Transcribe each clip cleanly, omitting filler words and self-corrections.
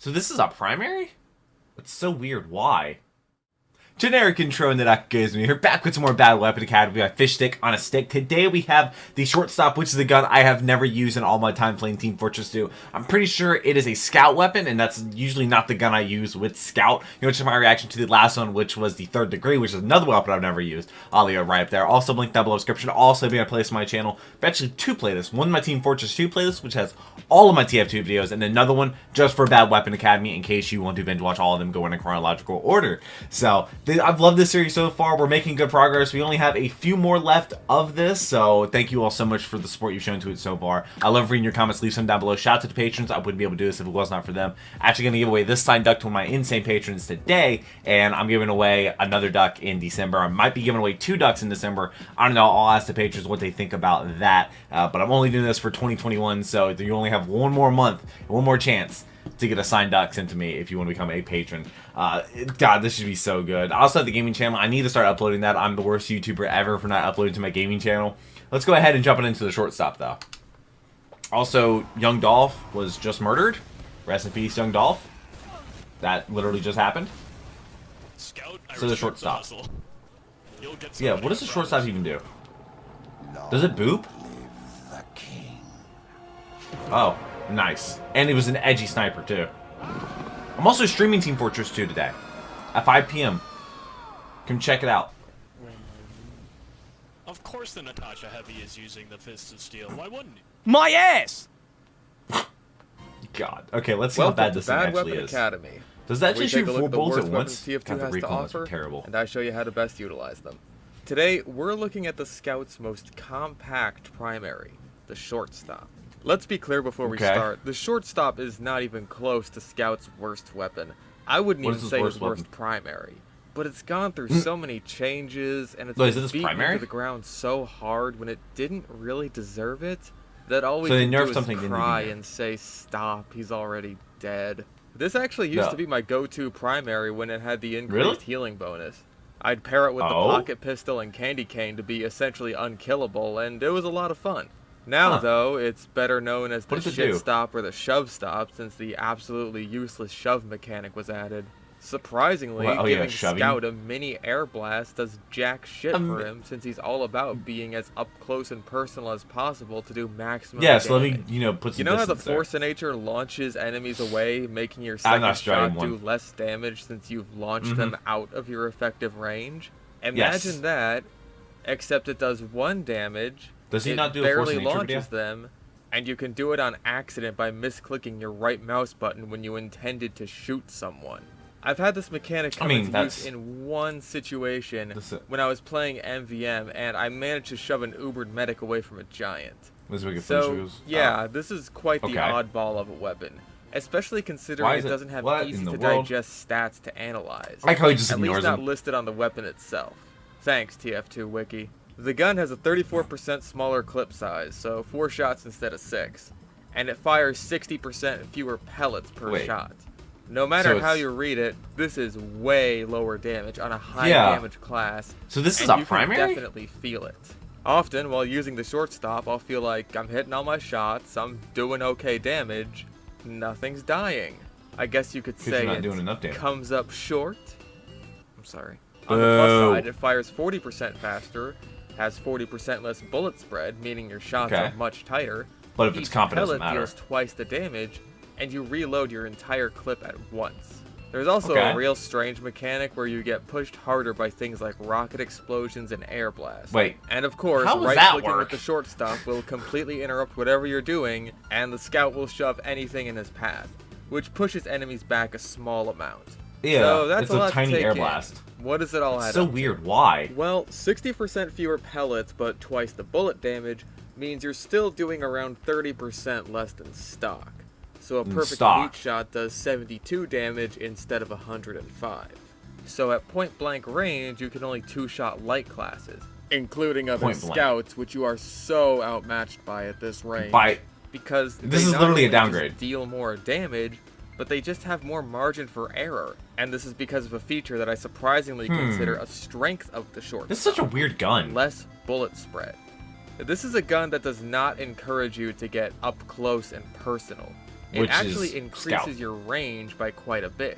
So this is a primary? It's so weird. Why? Generic intro and theduckgoesmoo here, back with some more Battle Weapon Academy by Fish Stick on a Stick. Today we have the Shortstop, which is a gun I have never used in all my time playing Team Fortress 2. I'm pretty sure it is a scout weapon, and that's usually not the gun I use with scout. You know, which is my reaction to the last one, which was the Third Degree, which is another weapon I've never used. I'll leave it right up there. Also, link down below in the description. Also, be a playlist on my channel. Actually, two playlists. One my Team Fortress 2 playlist, which has all of my TF2 videos, and another one just for Battle Weapon Academy in case you want to binge watch all of them going in chronological order. So, I've loved this series so far. We're making good progress. We only have a few more left of this, so thank you all so much for the support you've shown to it so far. I love reading your comments. Leave some down below. Shout out to the patrons. I wouldn't be able to do this if it was not for them. Actually going to give away this signed duck to one of my insane patrons today, and I'm giving away another duck in December. I might be giving away 2 ducks in December. I don't know. I'll ask the patrons what they think about that, but I'm only doing this for 2021, so you only have one more month, one more chance to get a signed duck sent to me if you want to become a patron. God, this should be so good. I also have the gaming channel. I need to start uploading that. I'm the worst YouTuber ever for not uploading to my gaming channel. Let's go ahead and jump into the Shortstop, though. Also, Young Dolph was just murdered. Rest in peace, Young Dolph. That literally just happened. Scout, so the Shortstop. Yeah, what does the Shortstop even do? Does it boop? Oh, nice. And it was an edgy sniper, too. I'm also streaming Team Fortress 2 today at 5 p.m. Come check it out. Of course the Natasha Heavy is using the Fists of Steel. Why wouldn't he? My ass! God. Okay, let's see how bad this thing actually is. Academy. Does that just shoot 4 bullets at once? TF2 has to offer, terrible. and I show you how to best utilize them. Today, we're looking at the Scout's most compact primary, the Shortstop. Let's be clear before we start. The Shortstop is not even close to Scout's worst weapon. I wouldn't even say his worst primary. But it's gone through so many changes, and it's been beaten to the ground so hard when it didn't really deserve it, that all we can do is cry and say, stop, he's already dead. This actually used to be my go-to primary when it had the increased healing bonus. I'd pair it with the pocket pistol and candy cane to be essentially unkillable, and it was a lot of fun. Now, though, it's better known as the shit stop or the shove stop, since the absolutely useless shove mechanic was added. Surprisingly, giving Scout a mini air blast does jack shit for him, since he's all about being as up close and personal as possible to do maximum damage. So let me, put some how the Force of Nature launches enemies away, making your second shot do less damage since you've launched them out of your effective range? Imagine that, except it does 1 damage. Does he not do a barely launches them, and you can do it on accident by misclicking your right mouse button when you intended to shoot someone. I've had this mechanic come into use in one situation when I was playing MVM, and I managed to shove an Ubered medic away from a giant. So, yeah, this is quite the oddball of a weapon, especially considering it doesn't have easy-to-digest stats to analyze. I probably just at least not listed on the weapon itself. Thanks, TF2 Wiki. The gun has a 34% smaller clip size, so 4 shots instead of 6, and it fires 60% fewer pellets per shot. No matter how you read it, this is way lower damage on a high damage class. So this is a primary? You can definitely feel it. Often, while using the Shortstop, I'll feel like I'm hitting all my shots, I'm doing okay damage, nothing's dying. I guess you could say it comes up short. I'm sorry. On the plus side, it fires 40% faster, has 40% less bullet spread, meaning your shots are much tighter. But if it's comp, it doesn't matter. Deals twice the damage, and you reload your entire clip at once. There's also a real strange mechanic where you get pushed harder by things like rocket explosions and air blasts. And of course, right-clicking with the Shortstop will completely interrupt whatever you're doing, and the Scout will shove anything in his path, which pushes enemies back a small amount. Yeah, so that's it's a tiny air blast. What does it all add up to? So weird. Why? Well, 60% fewer pellets, but twice the bullet damage, means you're still doing around 30% less than stock. So a perfect heat shot does 72 damage instead of 105. So at point-blank range, you can only 2-shot light classes, including other Scouts, which you are so outmatched by at this range. Because this is literally a downgrade. Deal more damage, but they just have more margin for error. And this is because of a feature that I surprisingly consider a strength of the Shortstop. This is such a weird gun. Less bullet spread. This is a gun that does not encourage you to get up close and personal. Which It actually is increases Scout. your range by quite a bit.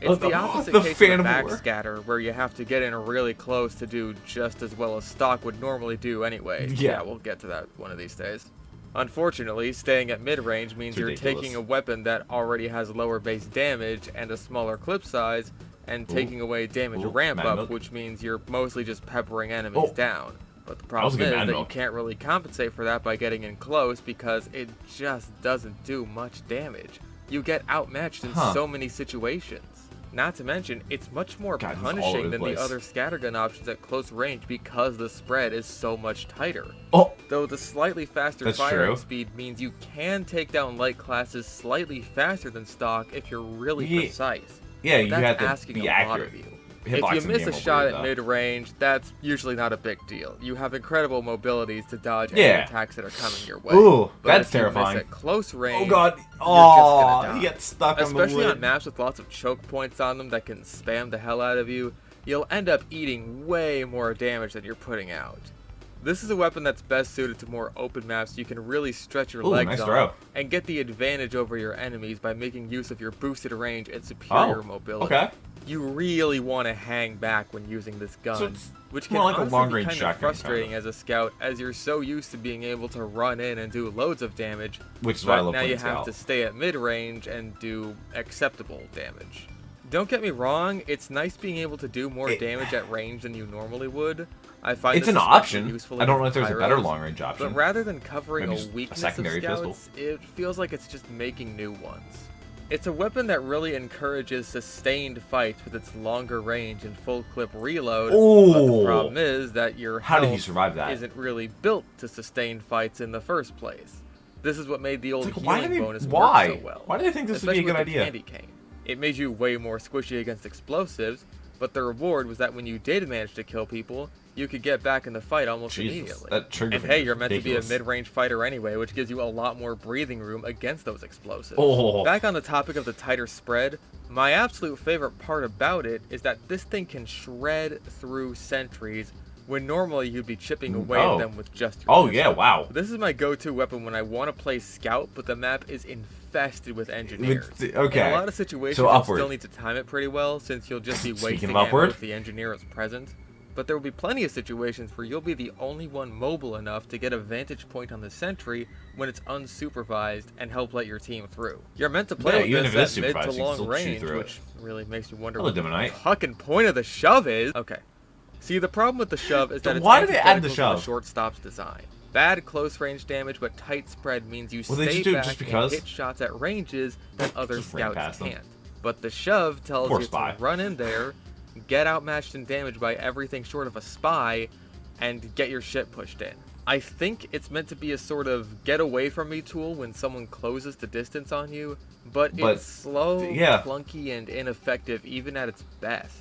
Oh, It's the opposite the case of Phantom the War. backscatter, where you have to get in really close to do just as well as stock would normally do anyway. Yeah. We'll get to that one of these days. Unfortunately, staying at mid-range means you're taking a weapon that already has lower base damage and a smaller clip size, and taking away damage ramp up, which means you're mostly just peppering enemies down. But the problem is that you can't really compensate for that by getting in close, because it just doesn't do much damage. You get outmatched in so many situations. Not to mention, it's much more punishing than the other scattergun options at close range because the spread is so much tighter. Though the slightly faster firing speed means you can take down light classes slightly faster than stock if you're really precise. Yeah, but you that's have to asking be a accurate. lot of you. If Hitbox you in miss the a game shot will at be, mid-range, that's usually not a big deal. You have incredible mobilities to dodge any attacks that are coming your way. Ooh, but that's if you terrifying. miss at close range, Oh god. you're just Oh, gonna die. you get stuck on the Especially lid. on maps with lots of choke points on them that can spam the hell out of you, you'll end up eating way more damage than you're putting out. This is a weapon that's best suited to more open maps so you can really stretch your legs on and get the advantage over your enemies by making use of your boosted range and superior mobility. You really want to hang back when using this gun, which can like honestly be kind of frustrating as a scout, as you're so used to being able to run in and do loads of damage, which is why I love now playing you Scout. have to stay at mid-range and do acceptable damage. Don't get me wrong, it's nice being able to do more damage at range than you normally would. I find it's this an option. useful I don't know if against there's a better pyros, long-range option. But rather than covering Maybe a weakness secondary of scouts, it feels like it's just making new ones. It's a weapon that really encourages sustained fights with its longer range and full clip reload, but the problem is that your health isn't really built to sustain fights in the first place. This is what made the old healing bonus work so well. Why do they think this would be a good idea? Candy cane. It made you way more squishy against explosives, but the reward was that when you did manage to kill people, you could get back in the fight almost immediately. And hey, you're meant to be a mid-range fighter anyway, which gives you a lot more breathing room against those explosives. Back on the topic of the tighter spread, my absolute favorite part about it is that this thing can shred through sentries when normally you'd be chipping away at them with just your pistol. This is my go-to weapon when I want to play scout, but the map is infested with engineers. In a lot of situations, you'll still need to time it pretty well, since you'll just be wasting ammo if the engineer is present. But there will be plenty of situations where you'll be the only one mobile enough to get a vantage point on the sentry when it's unsupervised and help let your team through. You're meant to play with this at mid to long range, which really makes you wonder what the fucking point of the shove is. Okay. See, the problem with the shove is that it's antithetical to the Shortstop's design. Bad close range damage, but tight spread means you stay back and hit shots at ranges that other scouts can't. But the shove tells you to run in there, get outmatched in damage by everything short of a spy, and get your shit pushed in. I think it's meant to be a sort of get away from me tool when someone closes the distance on you, but it's slow, clunky, and ineffective even at its best.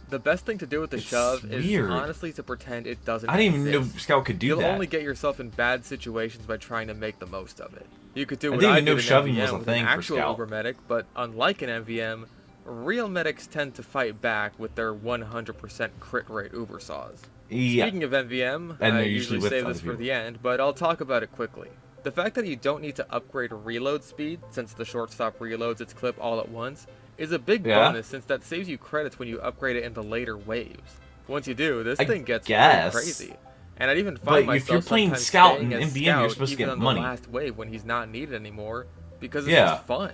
The best thing to do with the shove is honestly to pretend it doesn't exist. I didn't even know Scout could do that. You'll only get yourself in bad situations by trying to make the most of it. You could do what I did in MVM with an actual Uber medic, but unlike an MVM, real medics tend to fight back with their 100% crit rate Uber saws. Speaking of MVM, I usually save this for the end, but I'll talk about it quickly. The fact that you don't need to upgrade reload speed, since the Shortstop reloads its clip all at once, is a big bonus, since that saves you credits when you upgrade it in the later waves. Once you do, this thing gets pretty crazy. And I'd even find myself if you're playing sometimes Scout in staying as MVM, Scout you're supposed to even get on money. the last wave when he's not needed anymore, because it's just fun.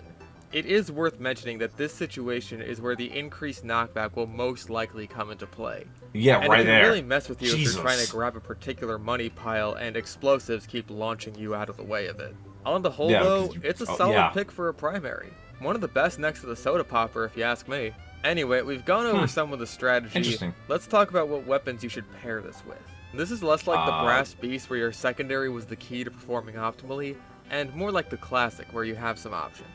It is worth mentioning that this situation is where the increased knockback will most likely come into play. Yeah, and right it there. can really mess with you if you're trying to grab a particular money pile and explosives keep launching you out of the way of it. On the whole, though, it's a solid pick for a primary. One of the best next to the soda popper, if you ask me. Anyway, we've gone over some of the strategy. Let's talk about what weapons you should pair this with. This is less like the Brass Beast, where your secondary was the key to performing optimally, and more like the Classic, where you have some options.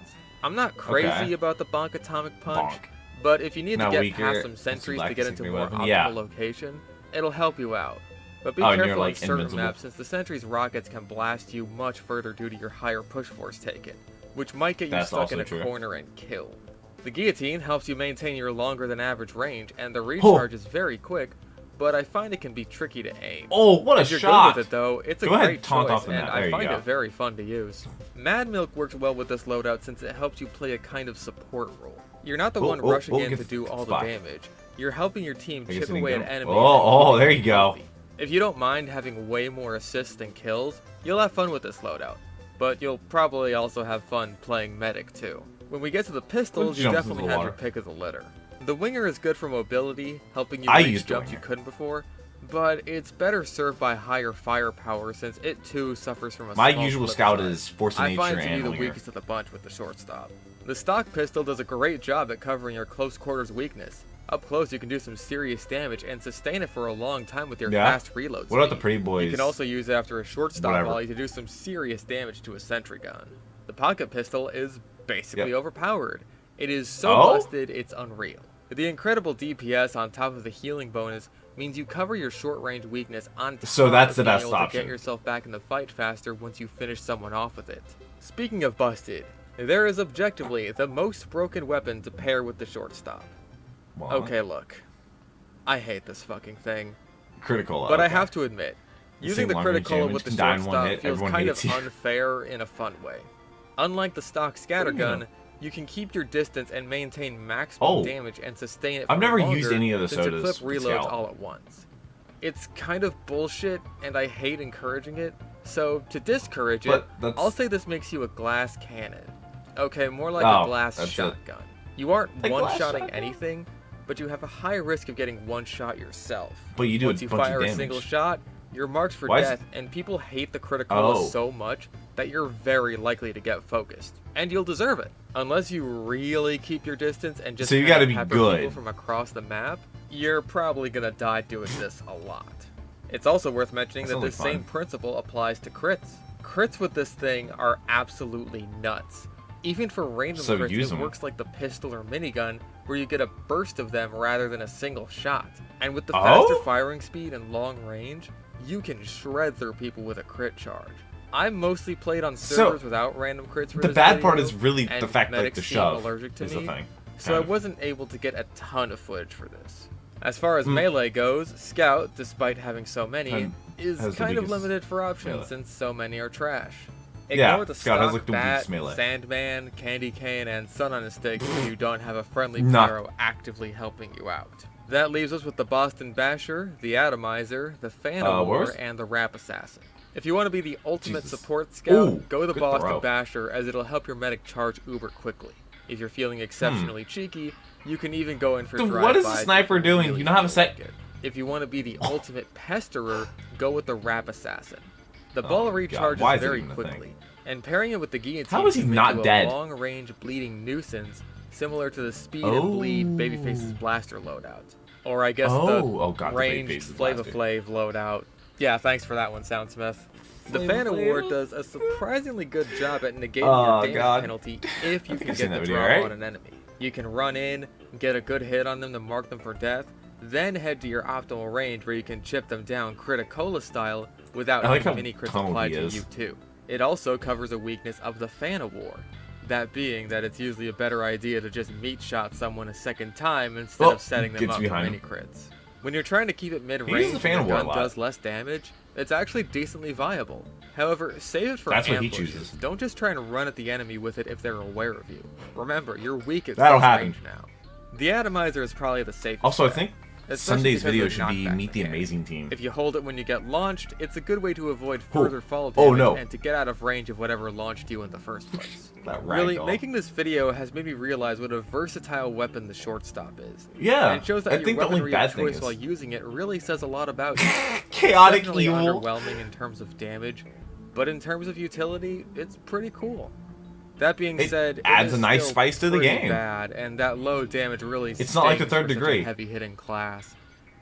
I'm not crazy about the Bonk Atomic Punch, but if you need to get past some sentries to get into a more optimal location, it'll help you out. But be careful on certain maps, since the sentry's rockets can blast you much further due to your higher push force taken, which might get you stuck in a corner and killed. The Guillotine helps you maintain your longer than average range, and the recharge is very quick, but I find it can be tricky to aim. Oh, what a if you're shot! good with it though, it's a Go ahead, great taunt choice, off the and net. There I you find go. it very fun to use. Mad Milk works well with this loadout since it helps you play a kind of support role. You're not the one rushing in to do all the damage. You're helping your team chip away at enemies. Oh, there you go. If you don't mind having way more assists than kills, you'll have fun with this loadout. But you'll probably also have fun playing medic too. When we get to the pistols, you definitely have your pick of the litter. The winger is good for mobility, helping you reach jumps you couldn't before, but it's better served by higher firepower since it too suffers from a My small usual flip scout side. is force of I nature find it to be and the winger. weakest of the bunch with the shortstop. The stock pistol does a great job at covering your close quarters weakness. Up close, you can do some serious damage and sustain it for a long time with your fast reload speed. What about the pretty boys? You can also use it after a shortstop volley to do some serious damage to a sentry gun. The pocket pistol is basically overpowered. It is so busted, it's unreal. The incredible DPS on top of the healing bonus means you cover your short-range weakness on top that's the of being best able option. to get yourself back in the fight faster once you finish someone off with it. Speaking of busted, there is objectively the most broken weapon to pair with the shortstop. What? Okay, look. I hate this fucking thing. Critical. But I have to admit, using the critical with the shortstop feels kind of unfair in a fun way. Unlike the stock scattergun, you can keep your distance and maintain maximum damage and sustain it for I've never longer used any of the since sodas. clip reloads all at once. It's kind of bullshit, and I hate encouraging it, so to discourage it, I'll say this makes you a glass cannon. Okay, more like a glass shotgun. You aren't one-shotting anything, but you have a high risk of getting one-shot yourself. But you do Once you fire a single shot, you're marked for death, and people hate the critical so much that you're very likely to get focused. And you'll deserve it. Unless you really keep your distance and just you gotta be pepper good people from across the map, you're probably gonna die doing this a lot. It's also worth mentioning that this same principle applies to crits. Crits with this thing are absolutely nuts. Even for random crits, it works like the pistol or minigun, where you get a burst of them rather than a single shot. And with the faster firing speed and long range, you can shred through people with a crit charge. I mostly played on servers without random crits for the this bad video, part is really the fact that medics the seem shove allergic to is me, the thing. so I wasn't able to get a ton of footage for this. As far as melee goes, Scout, despite having so many, is kind of limited for options since so many are trash. Ignore the Scout has, stock the bat, melee. Sandman, Candy Cane, and Sun on a Stick if you don't have a friendly pyro actively helping you out. That leaves us with the Boston Basher, the Atomizer, the Fan of War, and the Rap Assassin. If you want to be the ultimate support scout, go the Boston Basher, as it'll help your medic charge uber quickly. If you're feeling exceptionally cheeky, you can even go in for drive-bys. What is the sniper doing? You don't have a set. If you want to be the ultimate pesterer, go with the Rap Assassin. The ball recharges very quickly, and pairing it with the guillotine How is he not dead? A long-range bleeding nuisance, similar to the speed and bleed Babyface's blaster loadout. Or I guess the ranged Flava Flav loadout. Yeah, thanks for that one, Soundsmith. The Fan Award does a surprisingly good job at negating your damage penalty if you can get the drop on an enemy. You can run in, get a good hit on them to mark them for death, then head to your optimal range where you can chip them down Criticola style without having mini crits applied to you too. It also covers a weakness of the Fan Award. That being that it's usually a better idea to just meat shot someone a second time instead of setting them up for mini crits. When you're trying to keep it mid-range and the gun does less damage, it's actually decently viable. However, save it for ambushes. Don't just try and run at the enemy with it if they're aware of you. Remember, you're weak at close range now. The Atomizer is probably the safest. Also, I think Sunday's video should be Meet the Amazing Team. If you hold it when you get launched, it's a good way to avoid further fall damage and to get out of range of whatever launched you in the first place. Really, making this video has made me realize what a versatile weapon the Shortstop is. Yeah, and it shows that your weaponry of choice while using it really says a lot about you. Chaotic evil. Underwhelming in terms of damage, but in terms of utility, it's pretty cool. That being said, it adds a nice spice to the game. Bad, and that low damage really it's not like the third degree heavy hitting class.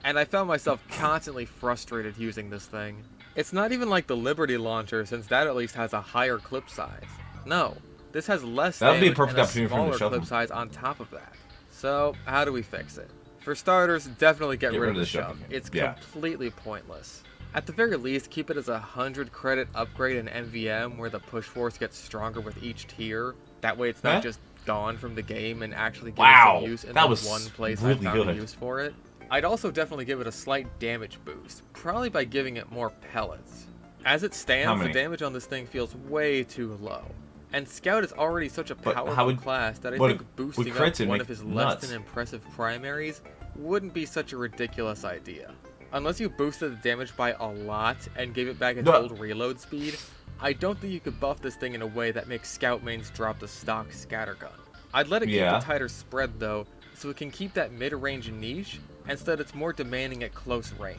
And I found myself constantly frustrated using this thing. It's not even like the Liberty launcher, since that at least has a higher clip size. No, this has less damage be a perfect and opportunity smaller for him to clip size on top of that. So how do we fix it? For starters, definitely get rid of the shove. It's completely pointless. At the very least, keep it as a 100 credit upgrade in MVM where the push force gets stronger with each tier. That way it's not just gone from the game and actually getting some use in the one place I found a use for it. I'd also definitely give it a slight damage boost, probably by giving it more pellets. As it stands, the damage on this thing feels way too low. And Scout is already such a powerful class that I think boosting up one of his less than impressive primaries wouldn't be such a ridiculous idea. Unless you boosted the damage by a lot and gave it back its old reload speed, I don't think you could buff this thing in a way that makes Scout mains drop the stock scattergun. I'd let it keep a tighter spread though, so it can keep that mid-range niche, instead it's more demanding at close range.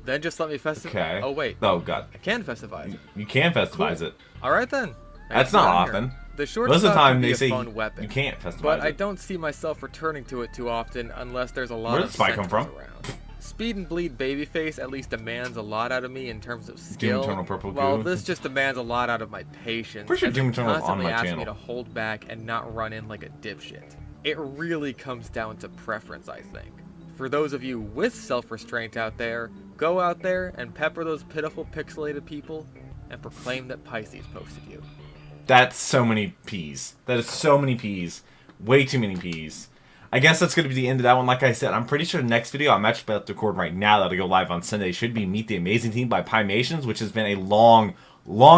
Then just let me festivise. Oh wait. Oh god. I can festivize it. You can festivize it. Alright then. That's not often. The Shortstop can be a fun weapon. You can't festivize but it. I don't see myself returning to it too often unless there's a lot of Spike come from? around. Speed and Bleed Babyface at least demands a lot out of me in terms of skill, Doom Eternal Purple while Goo. this just demands a lot out of my patience. Pretty sure Doom Eternal is on my asking channel. Me to hold back and not run in like a dipshit. It really comes down to preference, I think. For those of you with self-restraint out there, go out there and pepper those pitiful pixelated people and proclaim that Pisces posted you. That's so many P's. That is so many P's. Way too many P's. I guess that's going to be the end of that one. Like I said, I'm pretty sure the next video I'm actually about to record right now that'll go live on Sunday should be Meet the Amazing Team by Pymations, which has been a long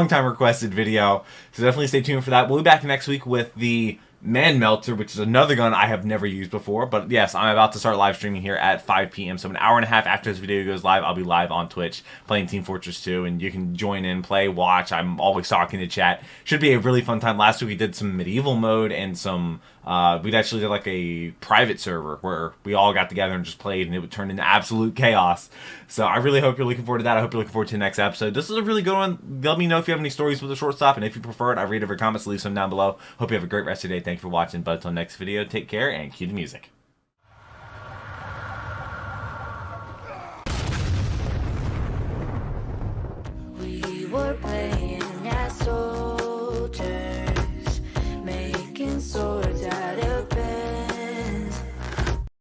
time requested video. So definitely stay tuned for that. We'll be back next week with the Man Melter, which is another gun I have never used before. But yes, I'm about to start live streaming here at 5 p.m. So an hour and a half after this video goes live, I'll be live on Twitch playing Team Fortress 2. And you can join in, play, watch. I'm always talking to chat. Should be a really fun time. Last week we did some medieval mode and some... we'd actually did like a private server where we all got together and just played, and it would turn into absolute chaos. So I really hope you're looking forward to that. I hope you're looking forward to the next episode. This is a really good one. Let me know if you have any stories with the Shortstop, and if you prefer it, I read every comment, so leave some down below. Hope you have a great rest of your day. Thank you for watching. But until next video, take care and cue the music. We were playing asshole.